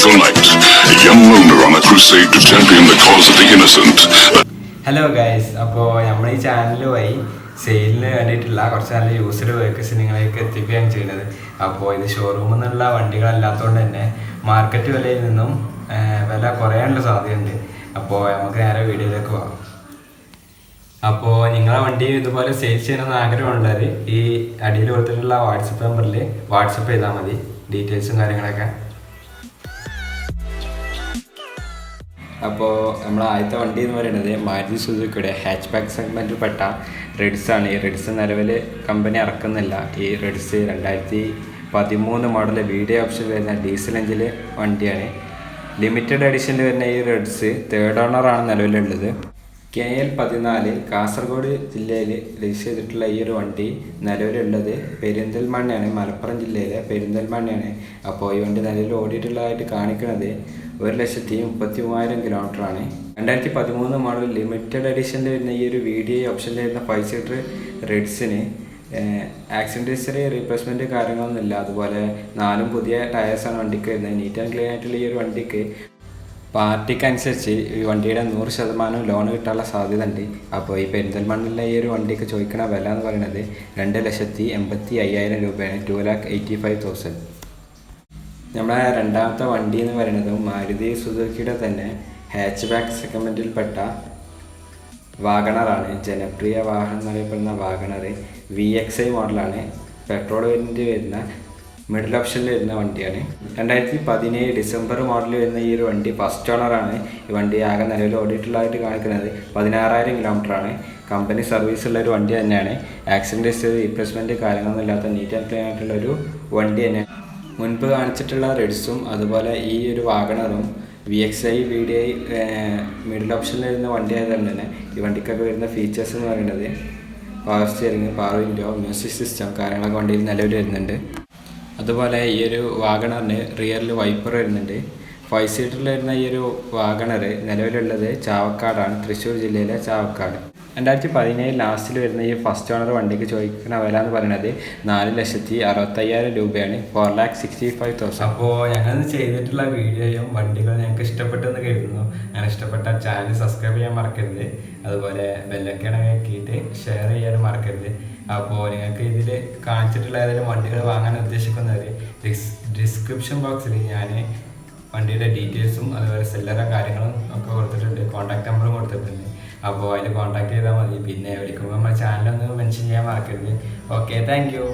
peaceful night, a young loner on a crusade to champion the cause of the innocent. Hello guys, അപ്പോൾ നമ്മൾ ഈ channel വഴി സെയിലിന് വേണ്ടിയിട്ടുള്ള കുറച്ച് നല്ല യൂസ്ഡ് വെഹിക്കിൾസ് നിങ്ങളിലേക്ക് എത്തിക്കുകയാണ് ചെയ്യുന്നത്. അപ്പോൾ ഇത് ഷോറൂമിൽ നിന്നുള്ള വണ്ടികളല്ലാത്തതുകൊണ്ട് തന്നെ മാർക്കറ്റ് വിലയിൽ നിന്നും വില കുറയാനുള്ള സാധ്യതയുണ്ട്. അപ്പോൾ നമുക്ക് നേരെ വീഡിയോയിലേക്ക് പോകാം. അപ്പോൾ നിങ്ങളെ വണ്ടി ഇതുപോലെ സെയിൽ ചെയ്യണമെന്ന് ആഗ്രഹമുള്ളവർ ഈ അടിയിൽ കൊടുത്തിട്ടുള്ള വാട്സപ്പ് നമ്പറിൽ വാട്സപ്പ് ചെയ്താൽ മതി, ഡീറ്റെയിൽസും കാര്യങ്ങളൊക്കെ. അപ്പോൾ നമ്മൾ ആദ്യത്തെ വണ്ടി എന്ന് പറയുന്നത് മാരുതി സുസുക്കിയുടെ ഹാച്ച് ബാക്ക് സെഗ്മെൻറ്റിൽ പെട്ട റിഡ്സ് ആണ്. ഈ റിഡ്സ് നിലവിൽ കമ്പനി ഇറക്കുന്നില്ല. ഈ റിഡ്സ് 2013 മോഡൽ വീഡിയോ ഓപ്ഷൻ വരുന്ന ഡീസൽ എഞ്ചിൻ വണ്ടിയാണ്. ലിമിറ്റഡ് എഡിഷനിൽ വരുന്ന ഈ റിഡ്സ് തേർഡ് ഓണറാണ് നിലവിലുള്ളത്. KL14 കാസർഗോഡ് ജില്ലയിൽ രജിസ്റ്റർ ചെയ്തിട്ടുള്ള ഈ ഒരു വണ്ടി നിലവിലുള്ളത് പെരിന്തൽമണ്ണയാണ്, മലപ്പുറം ജില്ലയിലെ പെരിന്തൽമണ്ണയാണ്. അപ്പോൾ ഈ വണ്ടി നിലവിൽ ഓടിയിട്ടുള്ളതായിട്ട് കാണിക്കുന്നത് 1,33,000 കിലോമീറ്ററാണ്. 2013 മോഡൽ ലിമിറ്റഡ് എഡിഷനിൽ വരുന്ന ഈ ഒരു വീഡിയോ ഓപ്ഷനിൽ വരുന്ന 5 സീറ്റർ റിഡ്സിന് ആക്സിഡൻറ്റ് ഹിസ്റ്ററി റീപ്ലേസ്മെൻറ്റ് കാര്യങ്ങളൊന്നുമില്ല. അതുപോലെ 4 പുതിയ ടയേഴ്സാണ് വണ്ടിക്ക് വരുന്നത്. നീറ്റ് ആൻഡ് ക്ലീൻ ആയിട്ടുള്ള ഈ ഒരു വണ്ടിക്ക് പാർട്ടിക്കനുസരിച്ച് ഈ വണ്ടിയുടെ 100% ലോൺ കിട്ടാനുള്ള സാധ്യത ഉണ്ട്. അപ്പോൾ ഈ പെരിന്തൽമണ്ണിലെ ഈ ഒരു വണ്ടിക്ക് ചോദിക്കുന്ന വില എന്ന് പറയുന്നത് 2,85,000 രൂപയാണ്, 2,85,000. നമ്മുടെ രണ്ടാമത്തെ വണ്ടി എന്ന് പറയുന്നത് മാരുതി സുസുക്കിയുടെ തന്നെ ഹാച്ച് ബാക്ക് സെഗ്മെൻറ്റിൽപ്പെട്ട വാഗണറാണ്. ജനപ്രിയ വാഹനം എന്നറിയപ്പെടുന്ന വാഗണർ VXI മോഡലാണ്. പെട്രോൾ വേരിയൻ്റ് വരുന്ന മിഡിൽ ഓപ്ഷനിൽ വരുന്ന വണ്ടിയാണ്. 2017 ഡിസംബർ മോഡൽ വരുന്ന ഈ ഒരു വണ്ടി ഫസ്റ്റ് ഓണറാണ്. ഈ വണ്ടി ആകെ നിലവിൽ ഓടിയിട്ടുള്ളതായിട്ട് കാണിക്കുന്നത് 16,000 കിലോമീറ്ററാണ്. കമ്പനി സർവീസുള്ള ഒരു വണ്ടി തന്നെയാണ്. ആക്സിഡൻറ്റ് ഹിസ്റ്ററി റീപ്ലേസ്മെൻറ്റ് കാര്യങ്ങളൊന്നും ഇല്ലാത്ത നീറ്റ് ആൻഡ് ക്ലീൻ ആയിട്ടുള്ളൊരു വണ്ടി തന്നെയാണ്. മുൻപ് കാണിച്ചിട്ടുള്ള റിഡ്സും അതുപോലെ ഈ ഒരു വാഗണറും VXI വീഡിയോ മിഡിൽ ഓപ്ഷനിൽ വരുന്ന വണ്ടി ആയതുകൊണ്ട് തന്നെ ഈ വണ്ടിക്കൊക്കെ വരുന്ന ഫീച്ചേഴ്സ് എന്ന് പറയുന്നത് power steering, power window, music system കാര്യങ്ങളൊക്കെ വണ്ടിയിൽ നിലവിൽ വരുന്നുണ്ട്. അതുപോലെ ഈ ഒരു വാഗണറിന് റിയറിൽ വൈപ്പർ വരുന്നുണ്ട്. 5 സീറ്ററിൽ വരുന്ന ഈ ഒരു വാഗണർ നിലവിലുള്ളത് ചാവക്കാടാണ്, തൃശ്ശൂർ ജില്ലയിലെ ചാവക്കാട്. 2017 ലാസ്റ്റിൽ വരുന്ന ഈ ഫസ്റ്റ് ഓണർ വണ്ടിക്ക് ചോദിക്കുന്ന വില എന്ന് പറയുന്നത് 4,65,000 രൂപയാണ്, 4,65,000. അപ്പോൾ ഞങ്ങൾ ചെയ്തിട്ടുള്ള വീഡിയോയും വണ്ടികളും ഞങ്ങൾക്ക് ഇഷ്ടപ്പെട്ടെന്ന് കരുതുന്നു. അങ്ങനെ ഇഷ്ടപ്പെട്ട ചാനൽ സബ്സ്ക്രൈബ് ചെയ്യാൻ മറക്കരുത്. അതുപോലെ ബെല്ലൈക്കൺ ആക്കിയിട്ട് ഷെയർ ചെയ്യാനും മറക്കരുത്. അപ്പോൾ നിങ്ങൾക്ക് ഇതിൽ കാണിച്ചിട്ടുള്ള ഏതെങ്കിലും വണ്ടികൾ വാങ്ങാൻ ഉദ്ദേശിക്കുന്നവർ ഡിസ്ക്രിപ്ഷൻ ബോക്സിൽ ഞാൻ വണ്ടിയുടെ ഡീറ്റെയിൽസും അതുപോലെ സെല്ലറുടെ കാര്യങ്ങളും ഒക്കെ കൊടുത്തിട്ടുണ്ട്, കോൺടാക്ട് നമ്പറും കൊടുത്തിട്ടുണ്ട്. അപ്പോൾ അതിൽ കോൺടാക്ട് ചെയ്താൽ മതി. പിന്നെ വിളിക്കുമ്പോൾ നമ്മുടെ ചാനലൊന്ന് മെൻഷൻ ചെയ്യാൻ മറക്കരുത്. Okay, thank you.